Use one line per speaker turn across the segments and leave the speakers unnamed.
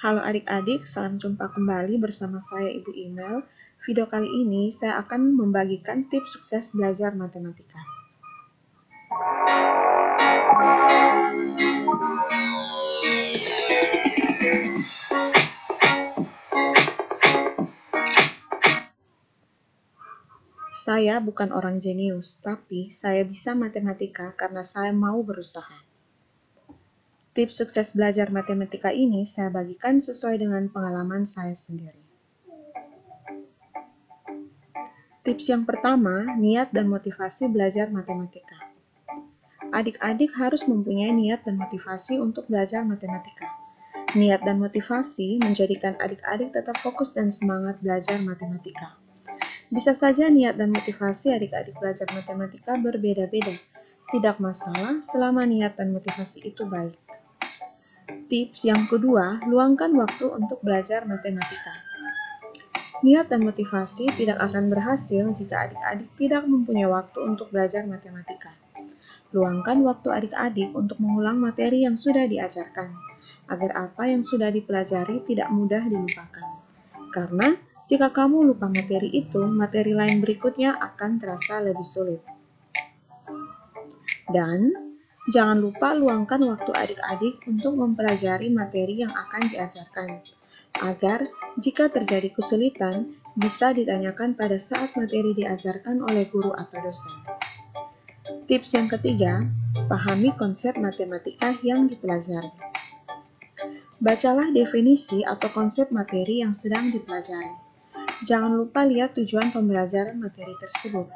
Halo adik-adik, salam jumpa kembali bersama saya Ibu Imel. Video kali ini saya akan membagikan tips sukses belajar matematika. Saya bukan orang jenius, tapi saya bisa matematika karena saya mau berusaha. Tips sukses belajar matematika ini saya bagikan sesuai dengan pengalaman saya sendiri. Tips yang pertama, niat dan motivasi belajar matematika. Adik-adik harus mempunyai niat dan motivasi untuk belajar matematika. Niat dan motivasi menjadikan adik-adik tetap fokus dan semangat belajar matematika. Bisa saja niat dan motivasi adik-adik belajar matematika berbeda-beda. Tidak masalah selama niat dan motivasi itu baik. Tips yang kedua, luangkan waktu untuk belajar matematika. Niat dan motivasi tidak akan berhasil jika adik-adik tidak mempunyai waktu untuk belajar matematika. Luangkan waktu adik-adik untuk mengulang materi yang sudah diajarkan, agar apa yang sudah dipelajari tidak mudah dilupakan. Karena jika kamu lupa materi itu, materi lain berikutnya akan terasa lebih sulit. Dan jangan lupa luangkan waktu adik-adik untuk mempelajari materi yang akan diajarkan, agar jika terjadi kesulitan, bisa ditanyakan pada saat materi diajarkan oleh guru atau dosen. Tips yang ketiga, pahami konsep matematika yang dipelajari. Bacalah definisi atau konsep materi yang sedang dipelajari. Jangan lupa lihat tujuan pembelajaran materi tersebut.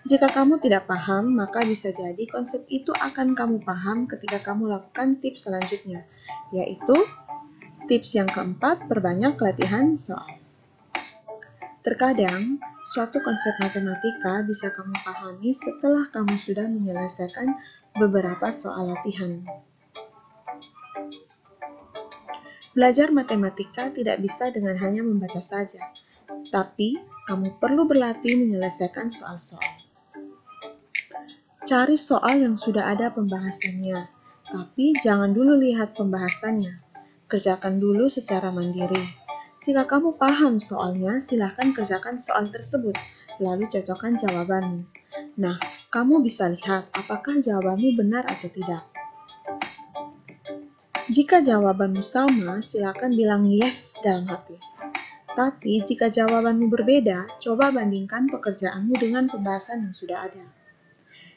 Jika kamu tidak paham, maka bisa jadi konsep itu akan kamu paham ketika kamu lakukan tips selanjutnya, yaitu tips yang keempat, perbanyak latihan soal. Terkadang, suatu konsep matematika bisa kamu pahami setelah kamu sudah menyelesaikan beberapa soal latihan. Belajar matematika tidak bisa dengan hanya membaca saja, tapi kamu perlu berlatih menyelesaikan soal-soal. Cari soal yang sudah ada pembahasannya, tapi jangan dulu lihat pembahasannya. Kerjakan dulu secara mandiri. Jika kamu paham soalnya, silahkan kerjakan soal tersebut, lalu cocokkan jawabanmu. Nah, kamu bisa lihat apakah jawabanmu benar atau tidak. Jika jawabanmu sama, silakan bilang yes dalam hati. Tapi jika jawabanmu berbeda, coba bandingkan pekerjaanmu dengan pembahasan yang sudah ada.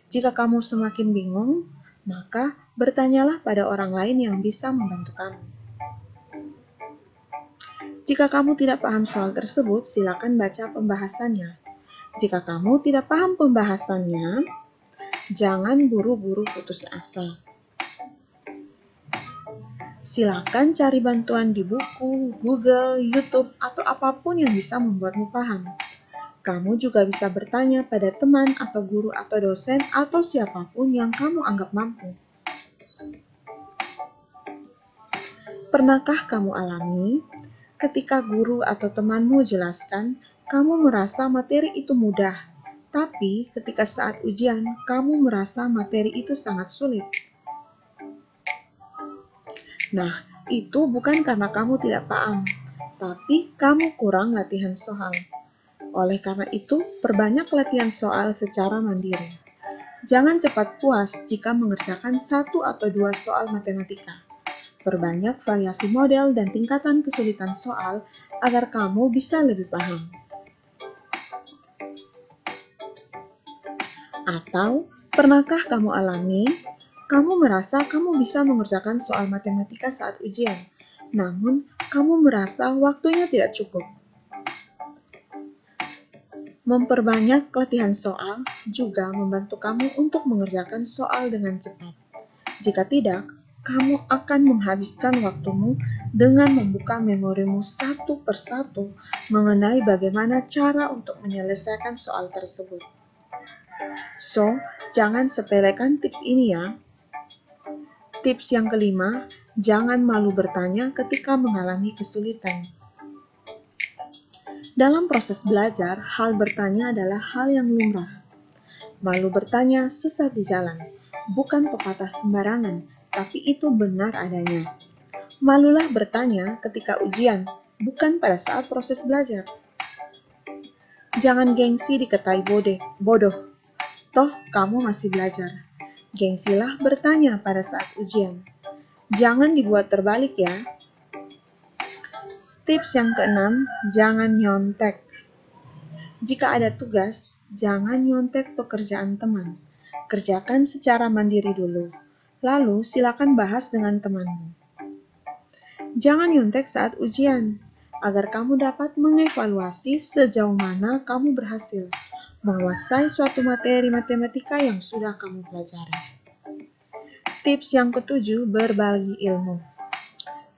Jika kamu semakin bingung, maka bertanyalah pada orang lain yang bisa membantu kamu. Jika kamu tidak paham soal tersebut, silakan baca pembahasannya. Jika kamu tidak paham pembahasannya, jangan buru-buru putus asa. Silakan cari bantuan di buku, Google, YouTube, atau apapun yang bisa membuatmu paham. Kamu juga bisa bertanya pada teman atau guru atau dosen atau siapapun yang kamu anggap mampu. Pernahkah kamu alami ketika guru atau temanmu jelaskan, kamu merasa materi itu mudah, tapi ketika saat ujian, kamu merasa materi itu sangat sulit? Nah, itu bukan karena kamu tidak paham, tapi kamu kurang latihan soal. Oleh karena itu, perbanyak latihan soal secara mandiri. Jangan cepat puas jika mengerjakan 1 atau 2 soal matematika. Perbanyak variasi model dan tingkatan kesulitan soal agar kamu bisa lebih paham. Atau, pernahkah kamu alami, kamu merasa kamu bisa mengerjakan soal matematika saat ujian, namun kamu merasa waktunya tidak cukup? Memperbanyak latihan soal juga membantu kamu untuk mengerjakan soal dengan cepat. Jika tidak, kamu akan menghabiskan waktumu dengan membuka memorimu satu persatu mengenai bagaimana cara untuk menyelesaikan soal tersebut. So, jangan sepelekan tips ini ya. Tips yang kelima, jangan malu bertanya ketika mengalami kesulitan. Dalam proses belajar, hal bertanya adalah hal yang lumrah. Malu bertanya sesat di jalan. Bukan pepatah sembarangan, tapi itu benar adanya. Malulah bertanya ketika ujian, bukan pada saat proses belajar. Jangan gengsi dikatai bodoh. Toh kamu masih belajar. Gengsilah bertanya pada saat ujian. Jangan dibuat terbalik ya. Tips yang keenam, jangan nyontek. Jika ada tugas, jangan nyontek pekerjaan teman. Kerjakan secara mandiri dulu. Lalu silakan bahas dengan temanmu. Jangan nyontek saat ujian, agar kamu dapat mengevaluasi sejauh mana kamu berhasil menguasai suatu materi matematika yang sudah kamu pelajari. Tips yang ketujuh, berbagi ilmu.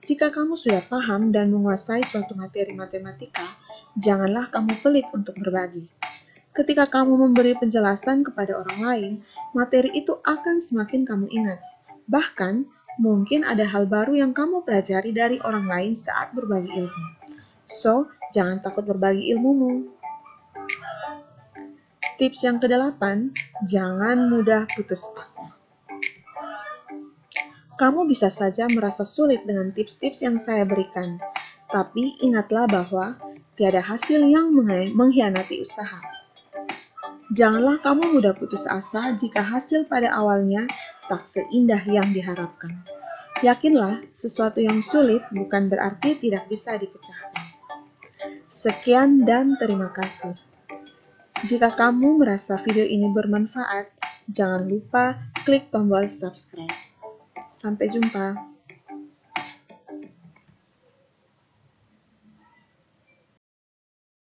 Jika kamu sudah paham dan menguasai suatu materi matematika, janganlah kamu pelit untuk berbagi. Ketika kamu memberi penjelasan kepada orang lain, materi itu akan semakin kamu ingat. Bahkan, mungkin ada hal baru yang kamu pelajari dari orang lain saat berbagi ilmu. So, jangan takut berbagi ilmumu. Tips yang kedelapan, jangan mudah putus asa. Kamu bisa saja merasa sulit dengan tips-tips yang saya berikan, tapi ingatlah bahwa tiada hasil yang mengkhianati usaha. Janganlah kamu mudah putus asa jika hasil pada awalnya tak seindah yang diharapkan. Yakinlah, sesuatu yang sulit bukan berarti tidak bisa dipecahkan. Sekian dan terima kasih. Jika kamu merasa video ini bermanfaat, jangan lupa klik tombol subscribe. Sampai jumpa.